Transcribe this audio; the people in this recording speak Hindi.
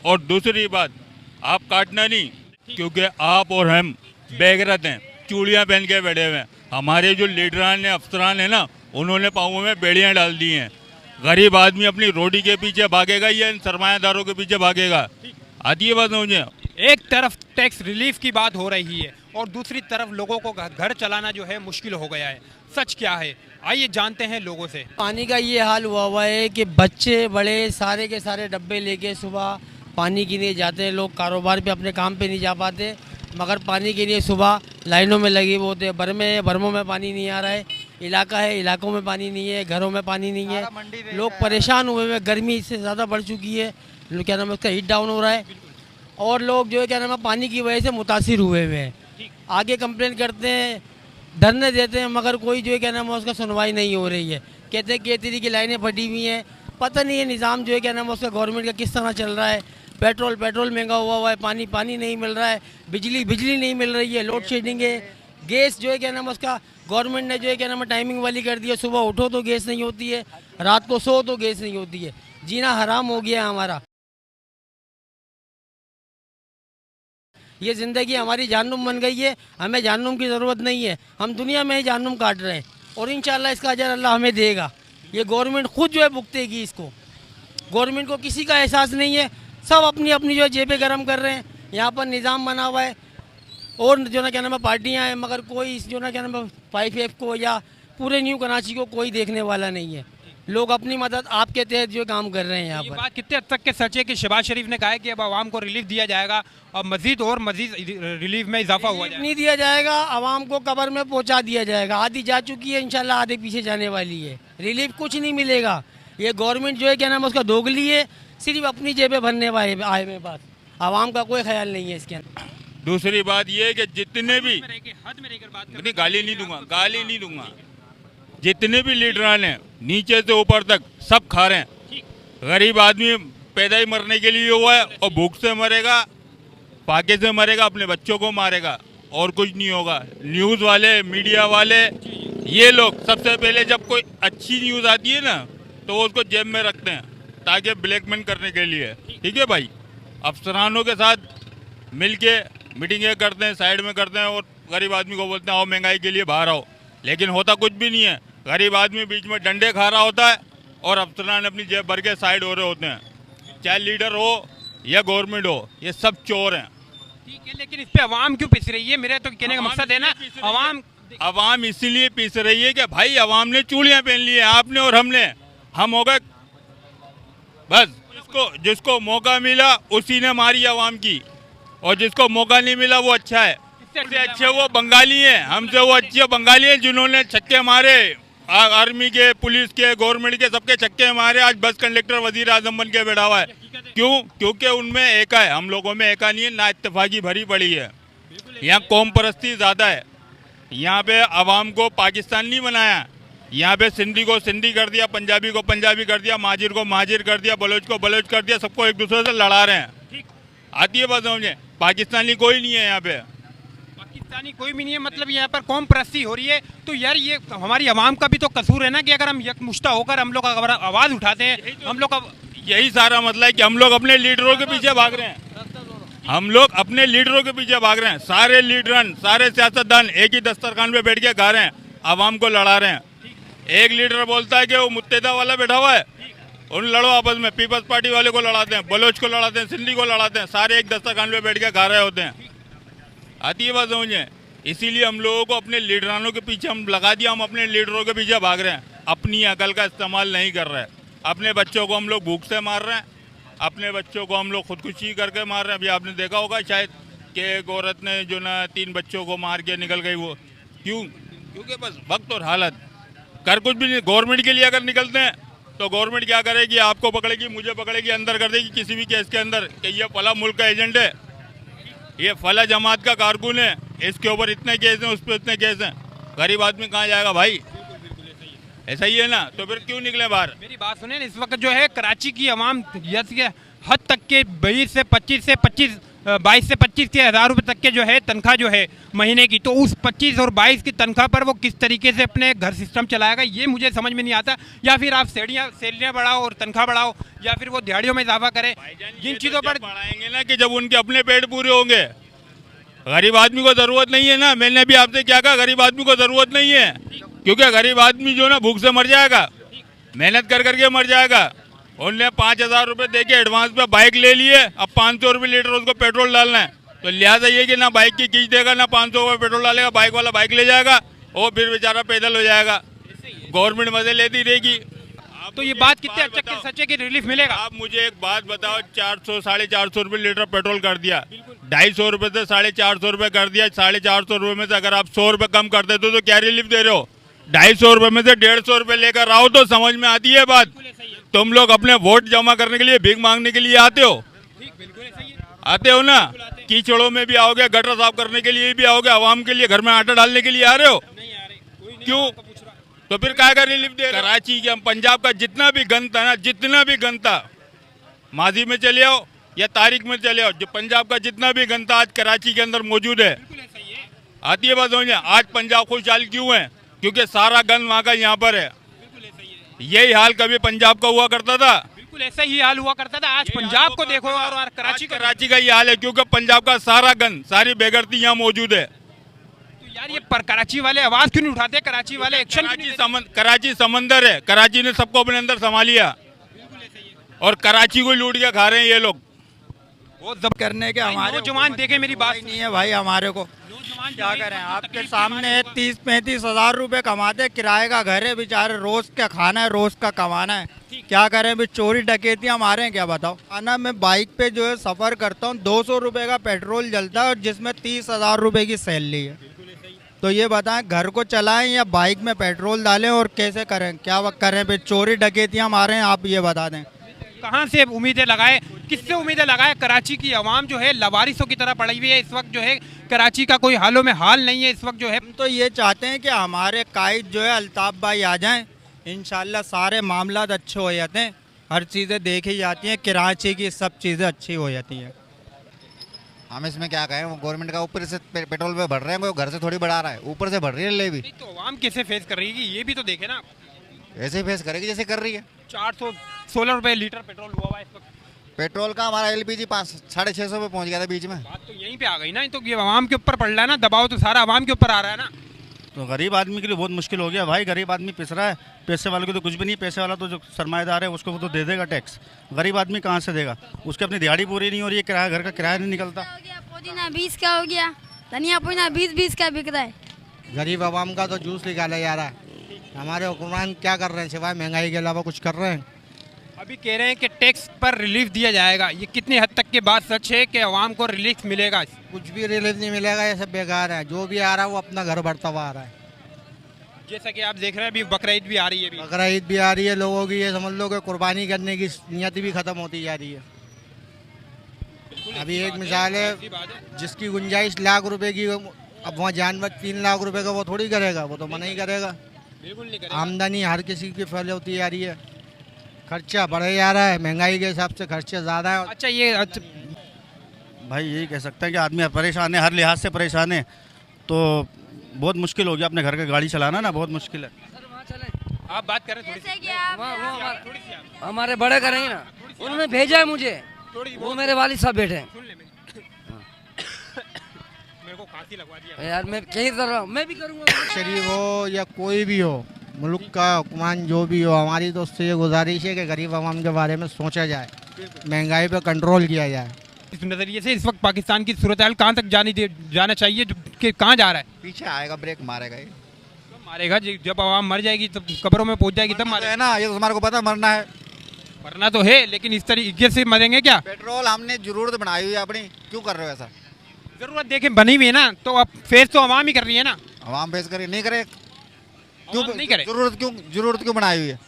और दूसरी बात, आप काटना नहीं, क्योंकि आप और हम बेगरत हैं, चूड़ियाँ पहन के बैठे हुए हैं। हमारे जो लीडरान ने अफसरान है ना, उन्होंने पाँवों में बेड़ियाँ डाल दी हैं। गरीब आदमी अपनी रोटी के पीछे भागेगा या इन सरमायादारों के पीछे भागेगा? आती है बात मुझे। एक तरफ टैक्स रिलीफ की बात हो रही है और दूसरी तरफ लोगों को घर चलाना जो है मुश्किल हो गया है। सच क्या है, आइए जानते हैं लोगों से। पानी का ये हाल हुआ है कि बच्चे बड़े सारे के सारे डब्बे लेके सुबह पानी के लिए जाते हैं। लोग कारोबार पे अपने काम पे नहीं जा पाते, मगर पानी के लिए सुबह लाइनों में लगे हुए होते हैं। भरमों में पानी नहीं आ रहा है, इलाका है इलाकों में पानी नहीं है, घरों में पानी नहीं है। लोग परेशान हुए हुए, गर्मी इससे ज़्यादा बढ़ चुकी है, क्या नाम है उसका, हीट डाउन हो रहा है और लोग जो है क्या नाम है पानी की वजह से मुतासिर हुए हुए हैं। आगे कंप्लेन करते हैं, धरने देते हैं, मगर कोई जो है क्या नाम है उसका सुनवाई नहीं हो रही है। कहते हैं कि ये तरीके की लाइनें फटी हुई हैं, पता नहीं है निज़ाम जो है क्या नाम है उसका गवर्नमेंट का किस तरह चल रहा है। पेट्रोल महंगा हुआ है, पानी नहीं मिल रहा है, बिजली नहीं मिल रही है, लोड शेडिंग है। गैस जो है क्या नाम है उसका गवर्नमेंट ने जो है क्या नाम है टाइमिंग वाली कर दी है, सुबह उठो तो गैस नहीं होती है, रात को सो तो गैस नहीं होती है। जीना हराम हो गया है हमारा। ये ज़िंदगी हमारी जहन्नुम बन गई है, हमें जहन्नुम की ज़रूरत नहीं है, हम दुनिया में ही जहन्नुम काट रहे हैं और इंशाल्लाह इसका अजर अल्लाह हमें देगा। ये गवर्नमेंट खुद जो है भुगतेगी इसको। गवर्नमेंट को किसी का एहसास नहीं है, सब अपनी अपनी जो है जेबें गर्म कर रहे हैं। यहाँ पर निज़ाम बना हुआ है और जो ना क्या नाम है पार्टियाँ हैं, मगर कोई जो ना क्या नाम है 5F को या पूरे न्यू कराची को कोई देखने वाला नहीं है। लोग अपनी मदद आपके तहत जो काम कर रहे हैं यहाँ ये पर। बात कितने हद तक के सच है कि शहबाज शरीफ ने कहा है कि अब आवाम को रिलीफ दिया जाएगा और मजीद रिलीफ में इजाफा हुआ जाएगा? नहीं दिया जाएगा, आवाम को कब्र में पहुंचा दिया जाएगा। आधी जा चुकी है, इंशाल्लाह आधे पीछे जाने वाली है। रिलीफ कुछ नहीं मिलेगा। ये गवर्नमेंट जो है क्या नाम है उसका दोगली है, सिर्फ अपनी जेबें भरने वाले आए में बात, आवाम का कोई ख्याल नहीं है इसके अंदर। दूसरी बात ये है कि जितने भी, हद में रहकर बात नहीं गाली नहीं दूंगा, जितने भी लीडरान हैं नीचे से ऊपर तक सब खा रहे हैं। गरीब आदमी पैदा ही मरने के लिए हुआ है और भूख से मरेगा, फाके से मरेगा, अपने बच्चों को मारेगा और कुछ नहीं होगा। न्यूज़ वाले, मीडिया वाले, ये लोग सबसे पहले जब कोई अच्छी न्यूज़ आती है ना तो वो उसको जेब में रखते हैं ताकि ब्लैकमेल करने के लिए। ठीक है भाई, अफसरानों के साथ मिल के मीटिंगें करते हैं, साइड में करते हैं और गरीब आदमी को बोलते हैं आओ महंगाई के लिए बाहर आओ, लेकिन होता कुछ भी नहीं है। गरीब आदमी बीच में डंडे खा रहा होता है और अफसरान अपनी जेब भर के साइड हो रहे होते हैं। चाहे लीडर हो या गवर्नमेंट हो, ये सब चोर हैं। ठीक है, लेकिन इस पे आवाम क्यों पिस रही है? मेरा तो कहने का मकसद है ना, आवाम इसीलिए पीस रही है कि भाई आवाम ने चूड़ियाँ पहन ली है, आपने और हमने, हम हो गए बस। जिसको मौका मिला उसी ने मारी आवाम की, और जिसको मौका नहीं मिला वो अच्छा है। सबसे अच्छे वो बंगाली हैं, हमसे वो अच्छे बंगाली हैं जिन्होंने छक्के मारे, आर्मी के, पुलिस के, गवर्नमेंट के, सबके छक्के मारे। आज बस कंडक्टर वजीर आजम बन के बैठा हुआ है। क्यों? क्योंकि उनमें एका है, हम लोगों में एका नहीं है, ना इत्तेफाकी भरी पड़ी है। यहाँ कौम परस्ती ज़्यादा है। यहाँ पे आवाम को पाकिस्तान नहीं बनाया, यहाँ पे सिंधी को सिंधी कर दिया, पंजाबी को पंजाबी कर दिया, माजिर को माजिर कर दिया, बलोच को बलोच कर दिया, सबको एक दूसरे से लड़ा रहे हैं। आती है बात समझे? पाकिस्तानी कोई नहीं है यहाँ पे, पाकिस्तानी कोई भी नहीं है, मतलब यहाँ पर कौम परस्ती हो रही है। तो यार ये हमारी आवाम का भी तो कसूर है ना कि अगर हम यकमुश्ता होकर हम लोग अगर आवाज़ उठाते हैं, हम लोग यही सारा मतलब है कि हम लोग अपने लीडरों के पीछे भाग रहे हैं। हम लोग अपने लीडरों के पीछे भाग रहे हैं। सारे लीडरन, सारे सियासतदान एक ही दस्तरखान पे बैठ के गा रहे हैं, आवाम को लड़ा रहे हैं। एक लीडर बोलता है कि वो मुत्तेदा वाला बैठा हुआ है, उन लड़ो आपस में, पीपल्स पार्टी वाले को लड़ाते हैं, बलोच को लड़ाते हैं, सिंधी को लड़ाते हैं, सारे एक दस्तरखान पे बैठ के गा रहे होते हैं। आती है बात समझे? इसीलिए हम लोगों को अपने लीडरानों के पीछे हम लगा दिया, हम अपने लीडरों के पीछे भाग रहे हैं, अपनी अकल का इस्तेमाल नहीं कर रहे हैं। अपने बच्चों को हम लोग भूख से मार रहे हैं, अपने बच्चों को हम लोग खुदकुशी करके मार रहे हैं। अभी आपने देखा होगा शायद कि एक औरत ने जो ना 3 बच्चों को मार के निकल गई। वो क्यों? क्योंकि बस वक्त और हालत, कर कुछ भी नहीं। गवर्नमेंट के लिए अगर निकलते हैं तो गवर्नमेंट क्या करेगी? आपको पकड़ेगी, मुझे पकड़ेगी, अंदर कर देगी किसी भी केस के अंदर कि ये फला मुल्क का एजेंट है, ये फला जमात का कारकुन है, इसके ऊपर इतने केस हैं, उस पर इतने केस हैं। गरीब आदमी कहाँ जाएगा भाई? ऐसा ही है ना, तो फिर क्यों निकले बाहर? मेरी बात सुने, इस वक्त जो है कराची की आवाम हद तक के 20 से 25 22 से 25 के हज़ार रुपये तक के जो है तनख्वाह जो है महीने की, तो उस 25 और 22 की तनख्वाह पर वो किस तरीके से अपने घर सिस्टम चलाएगा, ये मुझे समझ में नहीं आता। या फिर आप सैलरियाँ बढ़ाओ और तनख्वाह बढ़ाओ, या फिर वो दिहाड़ियों में इजाफा करें। जिन चीज़ों पर बढ़ाएंगे ना कि जब उनके अपने पेट पूरे होंगे। गरीब आदमी को जरूरत नहीं है ना, मैंने भी आपसे क्या कहा, गरीब आदमी को जरूरत नहीं है, क्योंकि गरीब आदमी जो ना भूख से मर जाएगा, मेहनत कर करके मर जाएगा। उनने 5,000 रुपये दे के एडवांस पे बाइक ले लिए, अब 500 रुपये लीटर उसको पेट्रोल डालना है, तो लिहाजा ये कि ना बाइक की खींच देगा ना 500 रुपये पेट्रोल डालेगा, बाइक वाला बाइक ले जाएगा और फिर बेचारा पैदल हो जाएगा, गवर्नमेंट मजे लेती रहेगी। तो ये बात कितने अच्छा कि सच्चे की रिलीफ मिलेगा? आप मुझे एक बात बताओ, 400 450 रुपये लीटर पेट्रोल कर दिया, 250 रुपये से 450 रुपये कर दिया, 450 रुपये में से अगर आप 100 रुपये कम कर देते तो क्या रिलीफ दे रहे हो? 250 रुपये में से 150 रुपये लेकर आओ तो समझ में आती है बात। तुम लोग अपने वोट जमा करने के लिए, भीख मांगने के लिए आते हो ना, कीचड़ों में भी आओगे, गटर साफ करने के लिए भी आओगे, आवाम के लिए घर में आटा डालने के लिए आ रहे हो, क्यों? तो फिर क्या का रिलीफ दे? कराची के, पंजाब का जितना भी गन था ना, जितना भी गन था, माजी में चले आओ या तारीख में चले आओ, जो पंजाब का जितना भी गन था आज कराची के अंदर मौजूद है। आती है बात समझ? आज पंजाब खुशहाल क्यों है? क्योंकि सारा गन वहाँ का यहाँ पर है। यही हाल कभी पंजाब का हुआ करता था? बिल्कुल ऐसा ही हाल हुआ करता था। आज पंजाब को देखो और कराची का ये हाल है, क्योंकि पंजाब का सारा गन, सारी बेगरती यहाँ मौजूद है। तो यार ये पर कराची वाले आवाज क्यों नहीं उठाते? कराची वाले एक्शन कराची समंदर है, कराची ने सबको अपने अंदर संभाल लिया और कराची को लूट के खा रहे हैं ये लोग। वो जब करने के हमारे नौजवान देखे, मेरी बात नहीं है भाई, हमारे को क्या करें? आपके सामने 30-35 हज़ार रुपये कमाते, किराए का घर है, बेचारे रोज का खाना है, रोज का कमाना है, क्या करें? भी चोरी डकैतियाँ मारे हैं, क्या बताओ? आना मैं बाइक पे जो है सफ़र करता हूँ, 200 रुपये का पेट्रोल जलता है और जिसमें 30,000 रुपये की सैलरी है। तो ये बताएं, घर को चलाएं या बाइक में पेट्रोल डालें और कैसे करें? क्या वक्त करें? फिर चोरी डकैतियाँ मारें, आप ये बता दें। कहाँ से उम्मीदें लगाए, किससे उम्मीदें लगाए? कराची की आवाम जो है लवारिसों की तरह पड़ी हुई है इस वक्त, जो है कराची का कोई हालों में हाल नहीं है इस वक्त जो है। हम तो ये चाहते हैं कि हमारे कायद जो है अल्ताफ भाई आ जाएं, इंशाल्लाह सारे मामलात अच्छे हो जाते हैं, हर चीज़ें देखी जाती हैं, कराची की सब चीज़ें अच्छी हो जाती हैं। हम इसमें क्या कहें? वो गवर्नमेंट का ऊपर से पेट्रोल पे बढ़ रहे हैं, वो घर से थोड़ी बढ़ा रहा है, ऊपर से बढ़ रही है ले भी। तो आवाम कैसे फेस कर रही है ये भी तो देखे ना। ऐसे ही फेस करेगी जैसे कर रही है। 416 रुपए लीटर पेट्रोल हुआ है इस वक्त। पेट्रोल का हमारा LPG 650 पे पहुंच गया था बीच में। बात तो यहीं पे आ गई ना, तो ये आवाम के ऊपर पड़ रहा है ना, दबाव तो सारा आवाम के ऊपर आ रहा है ना। तो गरीब आदमी के लिए बहुत मुश्किल हो गया भाई, गरीब आदमी पिस रहा है, पैसे वाले को तो कुछ भी नहीं, पैसे वाला तो जो सरमाएदार है उसको वो तो दे देगा टैक्स, गरीब आदमी कहाँ से देगा? उसकी अपनी दिहाड़ी पूरी नहीं हो रही है, किराया घर का किराया नहीं निकलता। पुदीना 20 का हो गया, धनिया पुदीना 20-20 का बिक रहा है। गरीब आवाम का तो जूस निकाला जा रहा है। हमारे हुक्मरान क्या कर रहे हैं सिवाय महंगाई के अलावा कुछ कर रहे हैं? अभी कह रहे हैं कि टैक्स पर रिलीफ दिया जाएगा, ये कितनी हद तक की बात सच है कि आवाम को रिलीफ मिलेगा? कुछ भी रिलीफ नहीं मिलेगा, ये सब बेकार है। जो भी आ रहा है वो अपना घर भरता हुआ आ रहा है। जैसा कि आप देख रहे हैं अभी बकरा ईद भी आ रही है, बकरा ईद भी आ रही है, लोगों की ये समझ लो कि कुर्बानी करने की नियत भी खत्म होती जा रही है। अभी एक मिसाल है, जिसकी गुंजाइश लाख रुपए की, अब वहाँ जानवर 3 लाख रुपए का वो थोड़ी करेगा, वो तो मना ही करेगा। आमदनी हर किसी की फैल होती जा रही है, खर्चा बढ़े जा रहा है, महंगाई के हिसाब से खर्चा ज़्यादा है। अच्छा ये भाई यही कह सकते हैं कि आदमी परेशान है, हर लिहाज से परेशान है, तो बहुत मुश्किल हो गया अपने घर का गाड़ी चलाना ना, बहुत मुश्किल है। आप बात करें थोड़ी जैसे कि आप हमारे बड़े करेंगे ना, उन्होंने भेजा है मुझे, वो मेरे वालिद साहब बैठे हैं। मेरे को खांसी लगवा दिया यार मैं कहीं कर रहा हूँ, मैं भी करूँगा। शरीफ हो या कोई भी हो, मुल्क का हुक्मरान जो भी हो, हमारी तो उससे ये गुजारिश है कि गरीब आवाम के बारे में सोचा जाए, महंगाई पे कंट्रोल किया जाए। इस नज़रिए से इस वक्त पाकिस्तान की सूरत हाल कहाँ तक जाना चाहिए, कि कहाँ जा रहा है? पीछे आएगा, ब्रेक मारेगा ये। तो मारेगा जब आवाम मर जाएगी, तब कब्रों में पहुंच जाएगी तब मारेगा। है ना, ये तो हमारे को पता, मरना है, मरना तो है, लेकिन इस तरीके से मरेंगे क्या? पेट्रोल हमने जरूरत बनाई हुई है अपनी, क्यों कर रहे हो ऐसा? जरूरत देखे बनी हुई है ना, तो अब फेस तो आवाम ही कर रही है ना। आवाम फेस करे नहीं करे, आवाम नहीं करे। जरूरत क्यों बनाई हुई है?